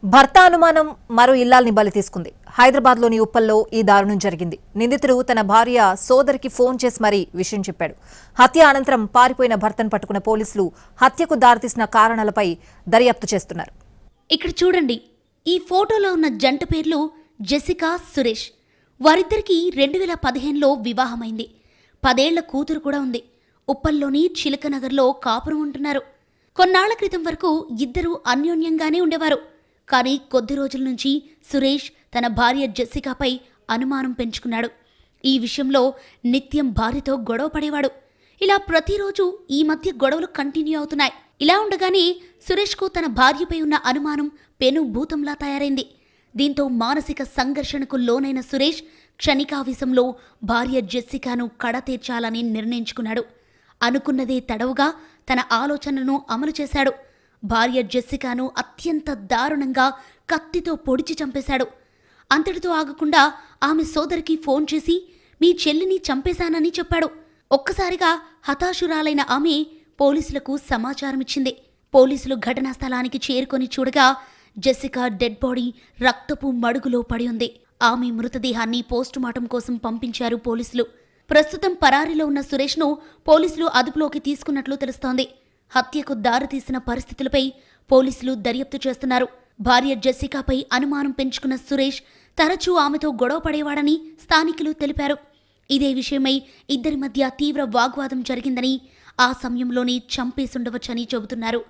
భర్త అనుమానం మరో ఇల్లాల్ని బలి తీసుకుంది. హైదరాబాద్లోని ఉప్పల్లో ఈ దారుణం జరిగింది. నిందితుడు తన భార్య సోదరికి ఫోన్ చేసి మరీ విషయం చెప్పాడు. హత్య అనంతరం పారిపోయిన భర్తను పట్టుకున్న పోలీసులు హత్యకు దారితీసిన కారణాలపై దర్యాప్తు చేస్తున్నారు. ఇక్కడ చూడండి, ఈ ఫోటోలో ఉన్న జంట పేర్లు జెసికా, సురేష్. వారిద్దరికీ 2015లో వివాహమైంది. 10 ఏళ్ల కూతురు కూడా ఉంది. ఉప్పల్లోని చిలకనగర్లో కాపురం ఉంటున్నారు. కొన్నాళ్ల క్రితం వరకు ఇద్దరూ అన్యోన్యంగానే ఉండేవారు. కానీ కొద్ది రోజుల నుంచి సురేష్ తన భార్య జెసికాపై అనుమానం పెంచుకున్నాడు. ఈ విషయంలో నిత్యం భార్యతో గొడవ పడేవాడు. ఇలా ప్రతిరోజు ఈ మధ్య గొడవలు కంటిన్యూ అవుతున్నాయి. ఇలా ఉండగానే సురేష్కు తన భార్యపై ఉన్న అనుమానం పెను భూతంలా తయారైంది. దీంతో మానసిక సంఘర్షణకు లోనైన సురేష్ క్షణికావేశంలో భార్య జెసికాను కడతీర్చాలని నిర్ణయించుకున్నాడు. అనుకున్నదే తడవుగా తన ఆలోచనను అమలు చేశాడు. భార్య జెసికాను అత్యంత దారుణంగా కత్తితో పొడిచి చంపేశాడు. అంతటితో ఆగకుండా ఆమె సోదరికి ఫోన్ చేసి మీ చెల్లిని చంపేశానని చెప్పాడు. ఒక్కసారిగా హతాశురాలైన ఆమె పోలీసులకు సమాచారమిచ్చింది. పోలీసులు ఘటనా స్థలానికి చేరుకొని చూడగా జెసికా డెడ్ బాడీ రక్తపు మడుగులో పడి ఉంది. ఆమె మృతదేహాన్ని పోస్టుమార్టం కోసం పంపించారు పోలీసులు. ప్రస్తుతం పరారీలో ఉన్న సురేష్ను పోలీసులు అదుపులోకి తీసుకున్నట్లు తెలుస్తోంది. హత్యకు దారితీసిన పరిస్థితులపై పోలీసులు దర్యాప్తు చేస్తున్నారు. భార్య జెసికాపై అనుమానం పెంచుకున్న సురేష్ తరచూ ఆమెతో గొడవ పడేవాడని స్థానికులు తెలిపారు. ఇదే విషయమై ఇద్దరి మధ్య తీవ్ర వాగ్వాదం జరిగిందని, ఆ సమయంలోనే చంపేసుండవచ్చని చెబుతున్నారు.